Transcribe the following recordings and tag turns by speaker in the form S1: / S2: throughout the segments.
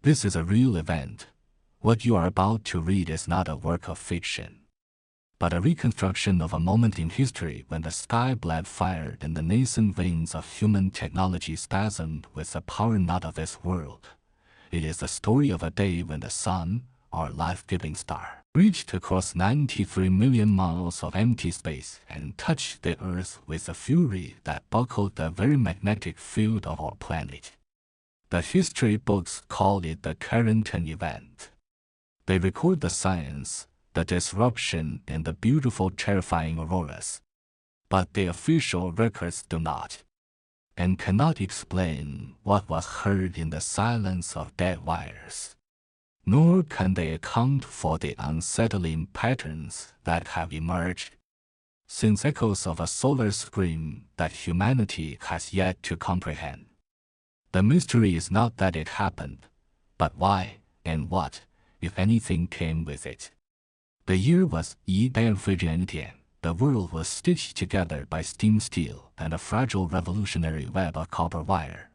S1: This is a real event. What you are about to read is not a work of fiction, but a reconstruction of a moment in history when the sky bled fire and the nascent veins of human technology spasmed with a power not of this world. It is the story of a day when the sun, our life-giving star, reached across 93 million miles of empty space and touched the Earth with a fury that buckled the very magnetic field of our planet. The history books call it the Carrington Event. They record the science, the disruption, and the beautiful, terrifying auroras. But the official records do not, and cannot explain what was heard in the silence of dead wires. Nor can they account for the unsettling patterns that have emerged since echoes of a solar scream that humanity has yet to comprehend. The mystery is not that it happened, but why and what, if anything, came with it. The year was 1810. The world was stitched together by steam steel and a fragile revolutionary web of copper wire.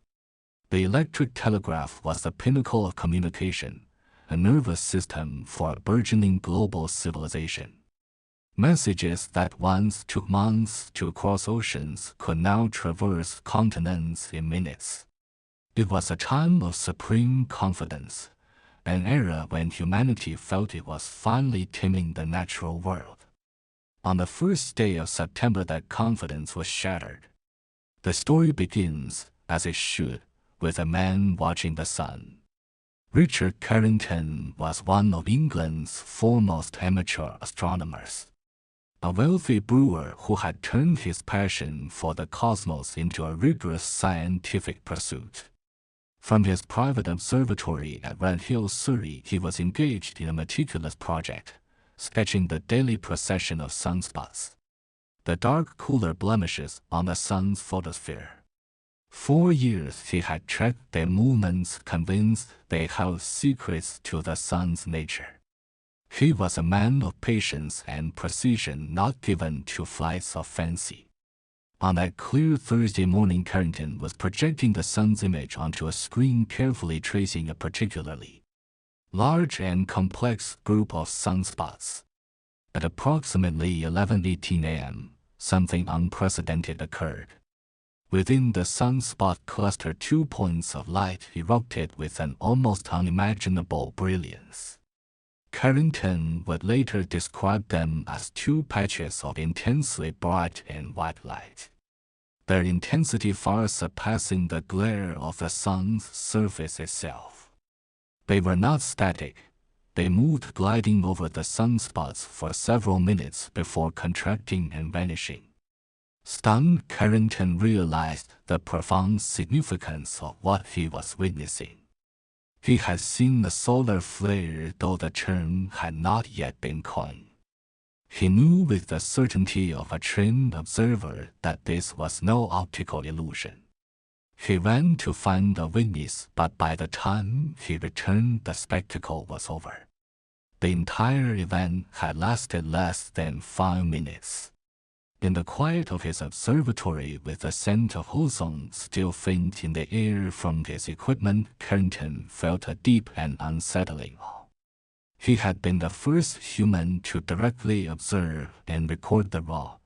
S1: The electric telegraph was the pinnacle of communication, a nervous system for a burgeoning global civilization. Messages that once took months to cross oceans could now traverse continents in minutes. It was a time of supreme confidence, an era when humanity felt it was finally taming the natural world. On the first day of September, that confidence was shattered. The story begins, as it should, with a man watching the sun. Richard Carrington was one of England's foremost amateur astronomers, a wealthy brewer who had turned his passion for the cosmos into a rigorous scientific pursuit. From his private observatory at Red Hill, Surrey, he was engaged in a meticulous project, sketching the daily procession of sunspots, the dark, cooler blemishes on the sun's photosphere. For years he had tracked their movements, convinced they held secrets to the sun's nature. He was a man of patience and precision, not given to flights of fancy. On that clear Thursday morning, Carrington was projecting the sun's image onto a screen, carefully tracing a particularly large and complex group of sunspots. At approximately 11:18 a.m., something unprecedented occurred. Within the sunspot cluster, 2 points of light erupted with an almost unimaginable brilliance. Carrington would later describe them as 2 patches of intensely bright and white light, their intensity far surpassing the glare of the sun's surface itself. They were not static. They moved, gliding over the sunspots for several minutes before contracting and vanishing. Stunned, Carrington realized the profound significance of what he was witnessing. He had seen the solar flare, though the term had not yet been coined. He knew with the certainty of a trained observer that this was no optical illusion. He ran to find a witness, but by the time he returned, the spectacle was over. The entire event had lasted less than 5 minutes. In the quiet of his observatory, with the scent of ozone still faint in the air from his equipment, Carrington felt a deep and unsettling awe. He had been the first human to directly observe and record the raw,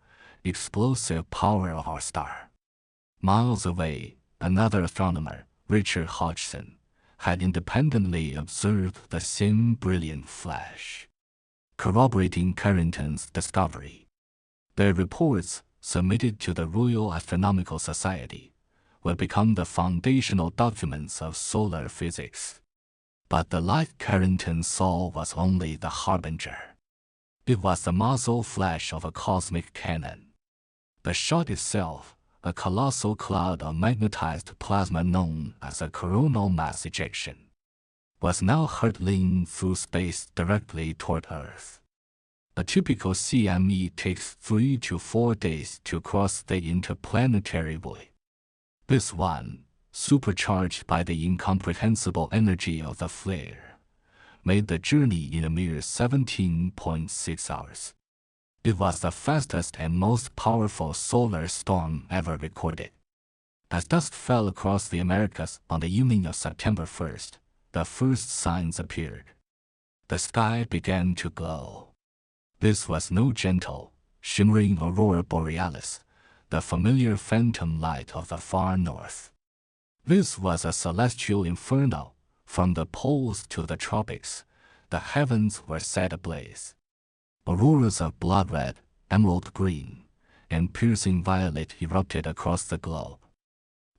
S1: explosive power of our star. Miles away, another astronomer, Richard Hodgson, had independently observed the same brilliant flash, corroborating Carrington's discovery. Their reports, submitted to the Royal Astronomical Society, would become the foundational documents of solar physics. But the light Carrington saw was only the harbinger. It was the muzzle flash of a cosmic cannon. The shot itself, a colossal cloud of magnetized plasma known as a coronal mass ejection, was now hurtling through space directly toward Earth. A typical CME takes 3 to 4 days to cross the interplanetary void. This one, supercharged by the incomprehensible energy of the flare, made the journey in a mere 17.6 hours. It was the fastest and most powerful solar storm ever recorded. As dust fell across the Americas on the evening of September 1st, the first signs appeared. The sky began to glow. This was no gentle, shimmering aurora borealis, the familiar phantom light of the far north. This was a celestial inferno. From the poles to the tropics, the heavens were set ablaze. Auroras of blood red, emerald green, and piercing violet erupted across the globe.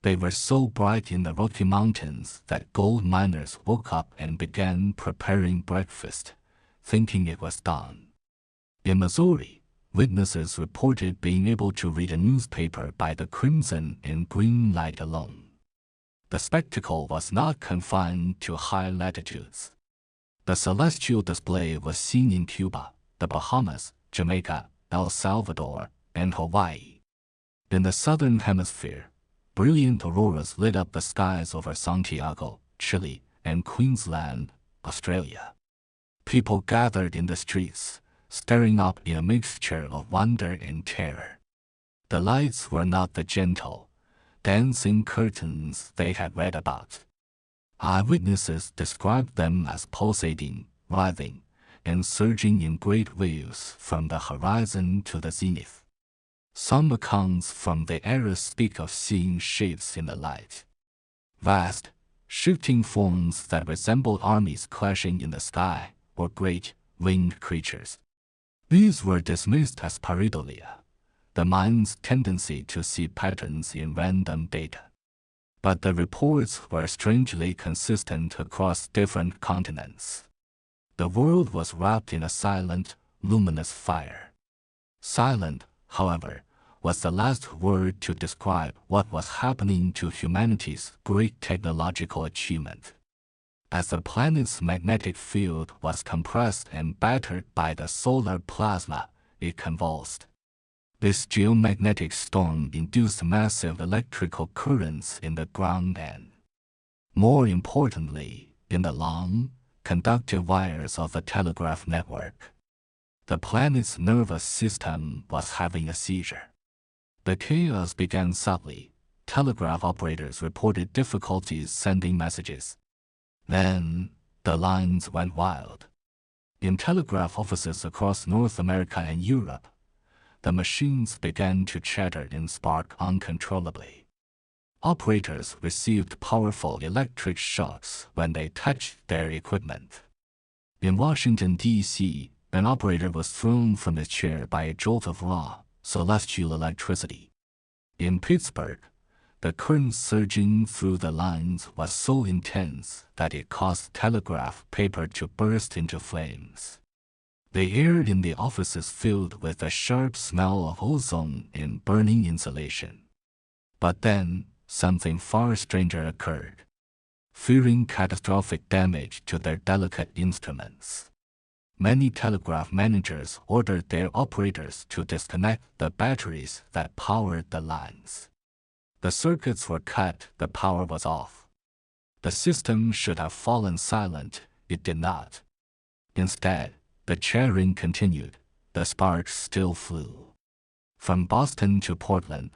S1: They were so bright in the Rocky Mountains that gold miners woke up and began preparing breakfast, thinking it was dawn. In Missouri, witnesses reported being able to read a newspaper by the crimson and green light alone. The spectacle was not confined to high latitudes. The celestial display was seen in Cuba, the Bahamas, Jamaica, El Salvador, and Hawaii. In the southern hemisphere, brilliant auroras lit up the skies over Santiago, Chile, and Queensland, Australia. People gathered in the streets, staring up in a mixture of wonder and terror. The lights were not the gentle, dancing curtains they had read about. Eyewitnesses described them as pulsating, writhing, and surging in great waves from the horizon to the zenith. Some accounts from the era speak of seeing shapes in the light. Vast, shifting forms that resembled armies clashing in the sky, or great, winged creatures. These were dismissed as pareidolia, the mind's tendency to see patterns in random data. But the reports were strangely consistent across different continents. The world was wrapped in a silent, luminous fire. Silent, however, was the last word to describe what was happening to humanity's great technological achievement. As the planet's magnetic field was compressed and battered by the solar plasma, it convulsed. This geomagnetic storm induced massive electrical currents in the ground and, more importantly, in the long, conductive wires of the telegraph network. The planet's nervous system was having a seizure. The chaos began subtly. Telegraph operators reported difficulties sending messages. Then, the lines went wild. In telegraph offices across North America and Europe, the machines began to chatter and spark uncontrollably. Operators received powerful electric shocks when they touched their equipment. In Washington, D.C., an operator was thrown from his chair by a jolt of raw, celestial electricity. In Pittsburgh, the current surging through the lines was so intense that it caused telegraph paper to burst into flames. The air in the offices filled with a sharp smell of ozone and burning insulation. But then, something far stranger occurred. Fearing catastrophic damage to their delicate instruments, many telegraph managers ordered their operators to disconnect the batteries that powered the lines. The circuits were cut, the power was off. The system should have fallen silent, it did not. Instead, the chattering continued, the sparks still flew. From Boston to Portland,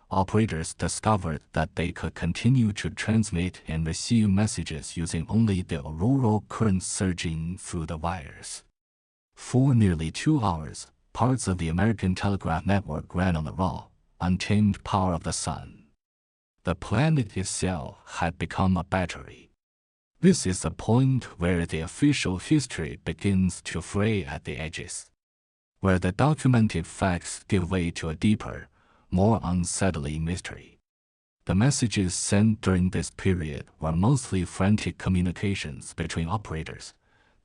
S1: operators discovered that they could continue to transmit and receive messages using only the auroral current surging through the wires. For nearly 2 hours, parts of the American telegraph network ran on the raw, untamed power of the sun. The planet itself had become a battery. This is the point where the official history begins to fray at the edges, where the documented facts give way to a deeper, more unsettling mystery. The messages sent during this period were mostly frantic communications between operators,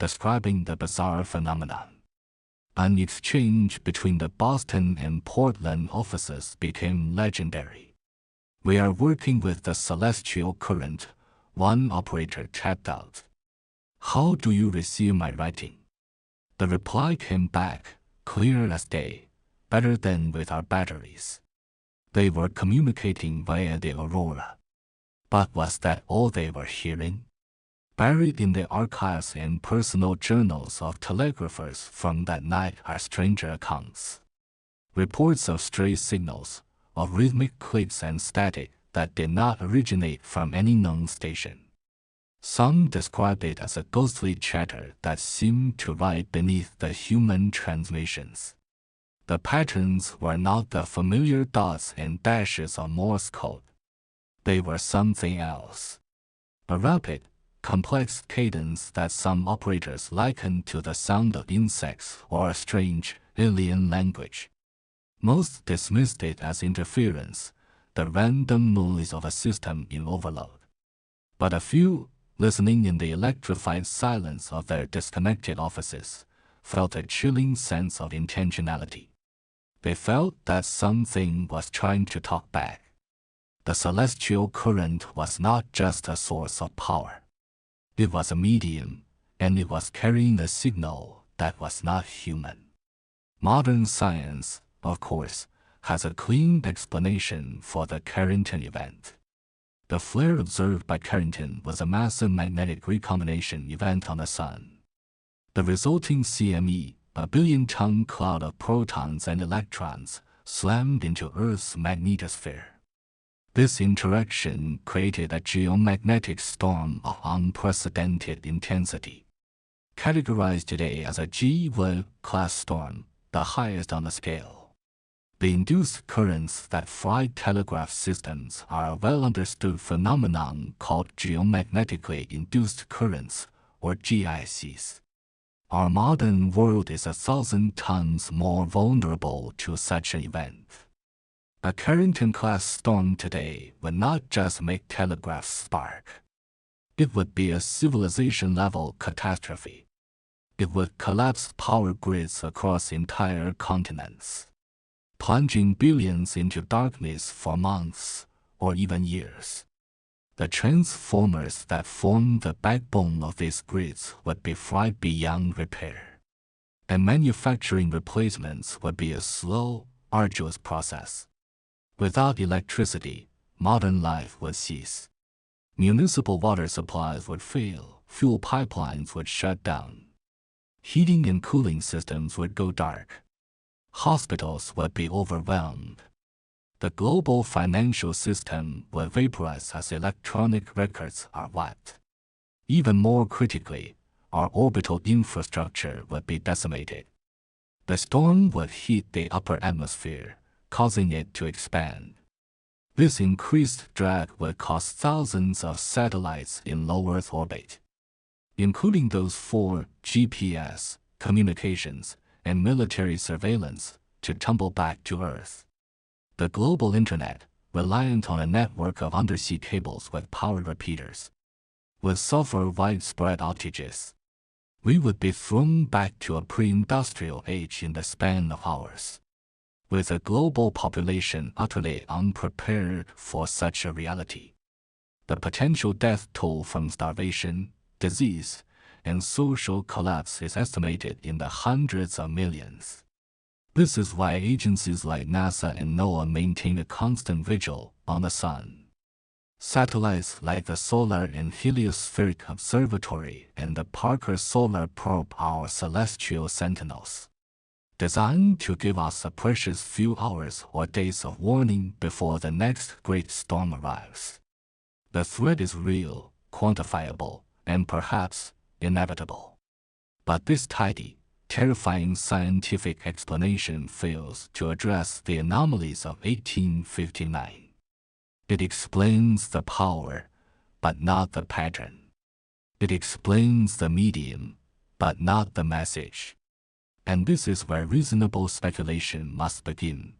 S1: describing the bizarre phenomenon. An exchange between the Boston and Portland offices became legendary. "We are working with the celestial current," one operator tapped out. "How do you receive my writing?" The reply came back, clear as day, "Better than with our batteries." They were communicating via the aurora. But was that all they were hearing? Buried in the archives and personal journals of telegraphers from that night are stranger accounts. Reports of stray signals, of rhythmic clicks and static that did not originate from any known station. Some described it as a ghostly chatter that seemed to ride beneath the human transmissions. The patterns were not the familiar dots and dashes of Morse code. They were something else. A rapid, complex cadence that some operators likened to the sound of insects or a strange, alien language. Most dismissed it as interference, the random noise of a system in overload. But a few, listening in the electrified silence of their disconnected offices, felt a chilling sense of intentionality. They felt that something was trying to talk back. The celestial current was not just a source of power. It was a medium, and it was carrying a signal that was not human. Modern science, of course, has a clean explanation for the Carrington event. The flare observed by Carrington was a massive magnetic recombination event on the Sun. The resulting CME, a billion-ton cloud of protons and electrons, slammed into Earth's magnetosphere. This interaction created a geomagnetic storm of unprecedented intensity. Categorized today as a G1-class storm, the highest on the scale. The induced currents that fried telegraph systems are a well-understood phenomenon called geomagnetically induced currents, or GICs. Our modern world is 1,000 times more vulnerable to such an event. A Carrington-class storm today would not just make telegraphs spark. It would be a civilization-level catastrophe. It would collapse power grids across entire continents, plunging billions into darkness for months or even years. The transformers that form the backbone of these grids would be fried beyond repair, and manufacturing replacements would be a slow, arduous process. Without electricity, modern life would cease. Municipal water supplies would fail, fuel pipelines would shut down. Heating and cooling systems would go dark. Hospitals would be overwhelmed. The global financial system would vaporize as electronic records are wiped. Even more critically, our orbital infrastructure would be decimated. The storm would heat the upper atmosphere, causing it to expand. This increased drag would cause thousands of satellites in low Earth orbit, including those for GPS, communications, and military surveillance, to tumble back to Earth. The global internet, reliant on a network of undersea cables with power repeaters, would suffer widespread outages. We would be thrown back to a pre-industrial age in the span of hours, with a global population utterly unprepared for such a reality. The potential death toll from starvation, disease, and social collapse is estimated in the hundreds of millions. This is why agencies like NASA and NOAA maintain a constant vigil on the Sun. Satellites like the Solar and Heliospheric Observatory and the Parker Solar Probe are our celestial sentinels, designed to give us a precious few hours or days of warning before the next great storm arrives. The threat is real, quantifiable, and perhaps inevitable. But this tidy, terrifying scientific explanation fails to address the anomalies of 1859. It explains the power, but not the pattern. It explains the medium, but not the message. And this is where reasonable speculation must begin,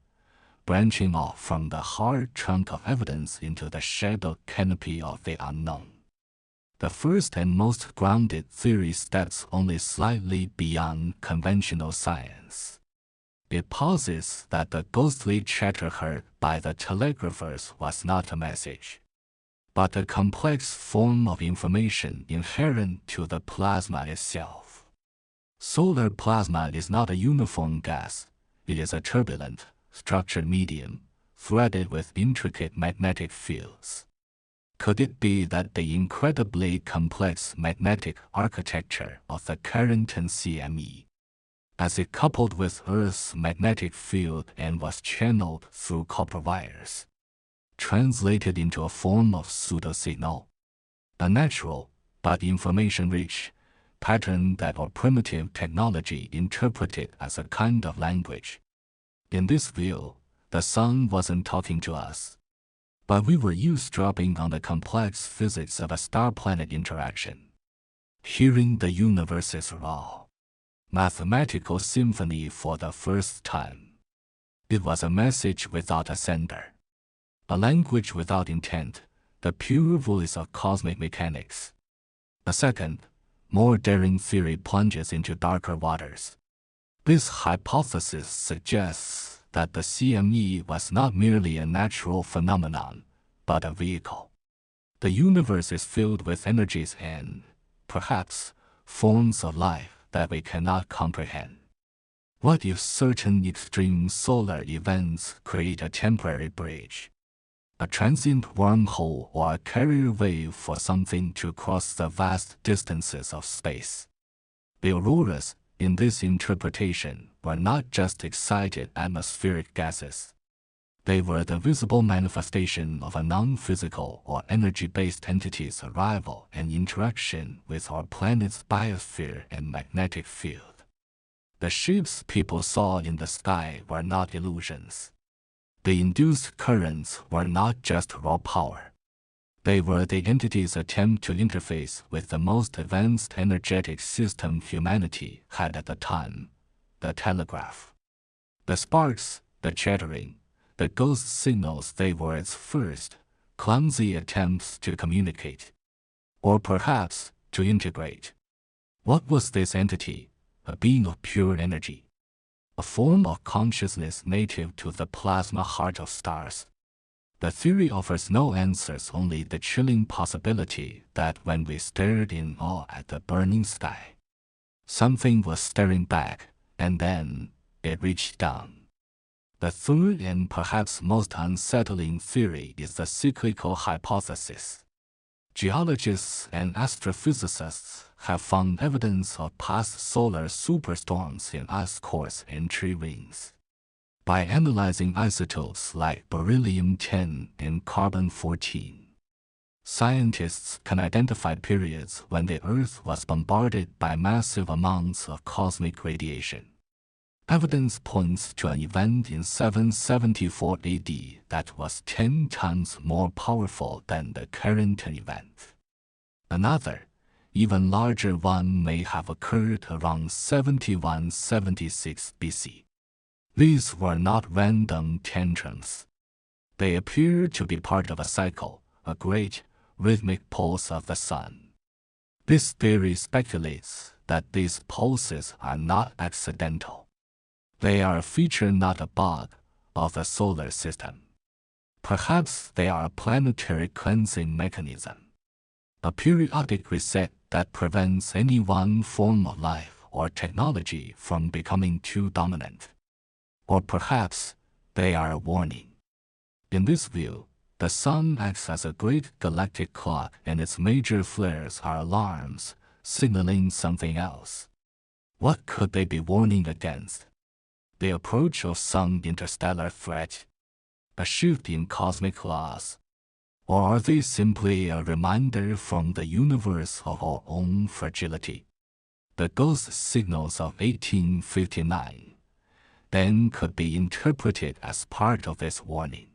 S1: branching off from the hard trunk of evidence into the shadowed canopy of the unknown. The first and most grounded theory steps only slightly beyond conventional science. It posits that the ghostly chatter heard by the telegraphers was not a message, but a complex form of information inherent to the plasma itself. Solar plasma is not a uniform gas, it is a turbulent, structured medium, threaded with intricate magnetic fields. Could it be that the incredibly complex magnetic architecture of the Carrington CME, as it coupled with Earth's magnetic field and was channeled through copper wires, translated into a form of pseudo-signal, a natural, but information-rich, pattern that our primitive technology interpreted as a kind of language. In this view, the sun wasn't talking to us, but we were eavesdropping on the complex physics of a star-planet interaction, hearing the universe's raw, mathematical symphony for the first time. It was a message without a sender, a language without intent, the pure voice of cosmic mechanics. A second, more daring theory plunges into darker waters. This hypothesis suggests that the CME was not merely a natural phenomenon, but a vehicle. The universe is filled with energies and, perhaps, forms of life that we cannot comprehend. What if certain extreme solar events create a temporary bridge, a transient wormhole or a carrier wave for something to cross the vast distances of space? The auroras, in this interpretation, were not just excited atmospheric gases. They were the visible manifestation of a non-physical or energy-based entity's arrival and interaction with our planet's biosphere and magnetic field. The shapes people saw in the sky were not illusions. The induced currents were not just raw power. They were the entity's attempt to interface with the most advanced energetic system humanity had at the time, the telegraph. The sparks, the chattering, the ghost signals, they were its first, clumsy attempts to communicate, or perhaps to integrate. What was this entity? A being of pure energy, a form of consciousness native to the plasma heart of stars. The theory offers no answers, only the chilling possibility that when we stared in awe at the burning sky, something was staring back, and then it reached down. The third and perhaps most unsettling theory is the cyclical hypothesis. Geologists and astrophysicists have found evidence of past solar superstorms in ice cores and tree rings. By analyzing isotopes like beryllium-10 and carbon-14, scientists can identify periods when the Earth was bombarded by massive amounts of cosmic radiation. Evidence points to an event in 774 AD that was 10 times more powerful than the Carrington Event. Another, even larger one may have occurred around 7176 BC. These were not random tantrums. They appear to be part of a cycle, a great, rhythmic pulse of the sun. This theory speculates that these pulses are not accidental. They are a feature, not a bug, of the solar system. Perhaps they are a planetary cleansing mechanism, a periodic reset that prevents any one form of life or technology from becoming too dominant. Or perhaps they are a warning. In this view, the sun acts as a great galactic clock, and its major flares are alarms, signaling something else. What could they be warning against? The approach of some interstellar threat? A shift in cosmic laws? Or are they simply a reminder from the universe of our own fragility? The ghost signals of 1859 then could be interpreted as part of this warning,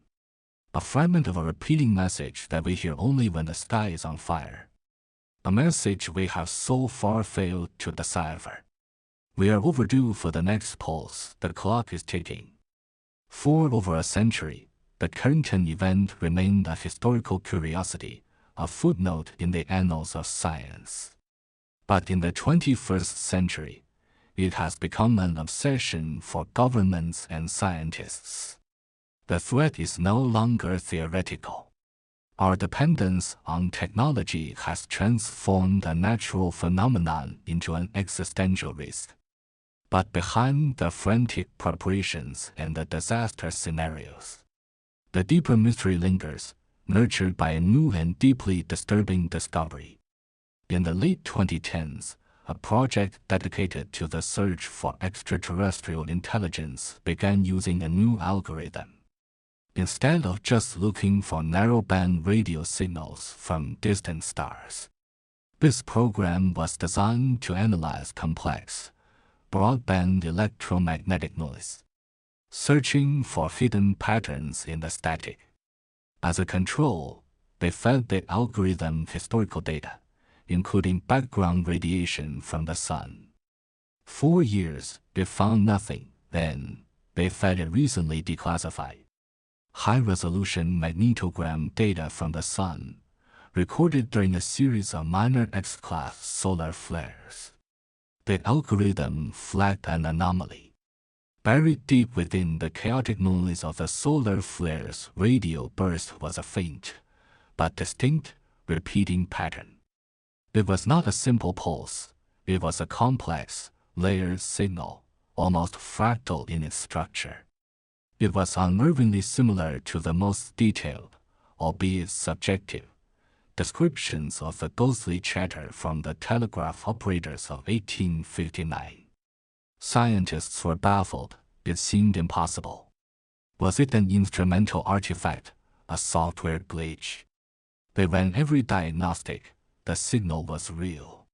S1: a fragment of a repeating message that we hear only when the sky is on fire, a message we have so far failed to decipher. We are overdue for the next pulse. The clock is ticking. For over a century, the Carrington Event remained a historical curiosity, a footnote in the annals of science. But in the 21st century, it has become an obsession for governments and scientists. The threat is no longer theoretical. Our dependence on technology has transformed a natural phenomenon into an existential risk. But behind the frantic preparations and the disaster scenarios, the deeper mystery lingers, nurtured by a new and deeply disturbing discovery. In the late 2010s, a project dedicated to the search for extraterrestrial intelligence began using a new algorithm. Instead of just looking for narrowband radio signals from distant stars, This program was designed to analyze complex, broadband electromagnetic noise, searching for hidden patterns in the static. As a control, they fed the algorithm historical data, including background radiation from the sun. 4 years, they found nothing. Then, they fed it recently declassified high-resolution magnetogram data from the sun, recorded during a series of minor X-class solar flares. The algorithm flagged an anomaly. Buried deep within the chaotic noise of the solar flares, radio burst was a faint, but distinct, repeating pattern. It was not a simple pulse. It was a complex, layered signal, almost fractal in its structure. It was unnervingly similar to the most detailed, albeit subjective, descriptions of the ghostly chatter from the telegraph operators of 1859. Scientists were baffled. It seemed impossible. Was it an instrumental artifact, a software glitch? They ran every diagnostic. The signal was real.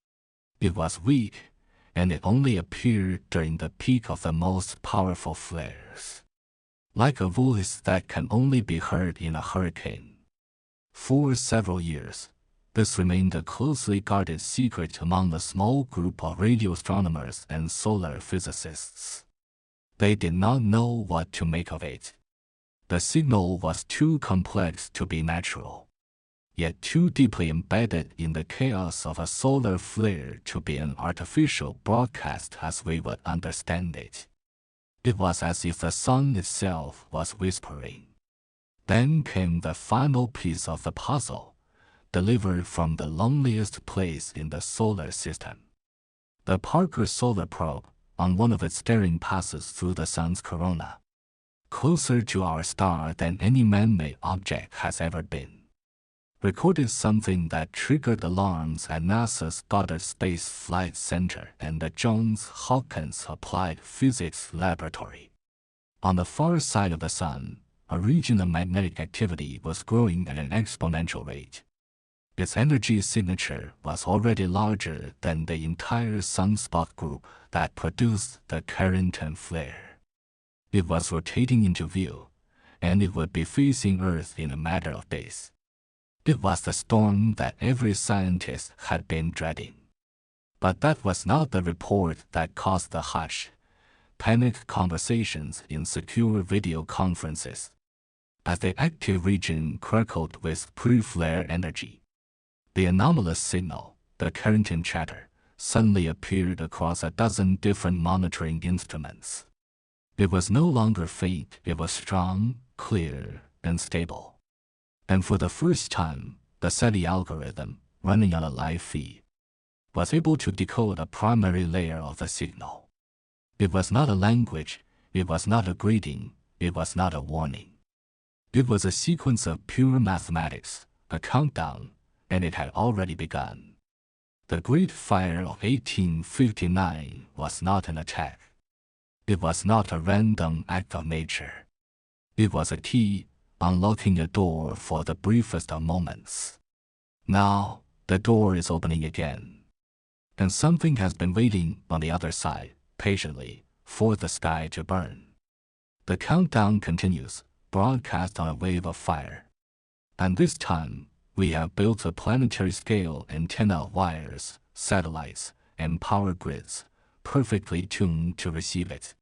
S1: It was weak, and it only appeared during the peak of the most powerful flares. Like a voice that can only be heard in a hurricane. For several years, this remained a closely guarded secret among a small group of radio astronomers and solar physicists. They did not know what to make of it. The signal was too complex to be natural, yet too deeply embedded in the chaos of a solar flare to be an artificial broadcast as we would understand it. It was as if the sun itself was whispering. Then came the final piece of the puzzle, delivered from the loneliest place in the solar system. The Parker Solar Probe, on one of its daring passes through the sun's corona, closer to our star than any man-made object has ever been, recorded something that triggered alarms at NASA's Goddard Space Flight Center and the Johns Hopkins Applied Physics Laboratory. On the far side of the sun, a region of magnetic activity was growing at an exponential rate. Its energy signature was already larger than the entire sunspot group that produced the Carrington flare. It was rotating into view, and it would be facing Earth in a matter of days. It was the storm that every scientist had been dreading. But that was not the report that caused the hush, panicked conversations in secure video conferences. As the active region crackled with pre-flare energy, the anomalous signal, the Carrington Chatter, suddenly appeared across a dozen different monitoring instruments. It was no longer faint. It was strong, clear, and stable. And for the first time, the SETI algorithm, running on a live feed, was able to decode a primary layer of the signal. It was not a language, it was not a greeting, it was not a warning. It was a sequence of pure mathematics, a countdown, and it had already begun. The Great Fire of 1859 was not an attack. It was not a random act of nature. It was a key, unlocking a door for the briefest of moments. Now, the door is opening again. And something has been waiting on the other side, patiently, for the sky to burn. The countdown continues, broadcast on a wave of fire. And this time, we have built a planetary-scale antenna of wires, satellites, and power grids, perfectly tuned to receive it.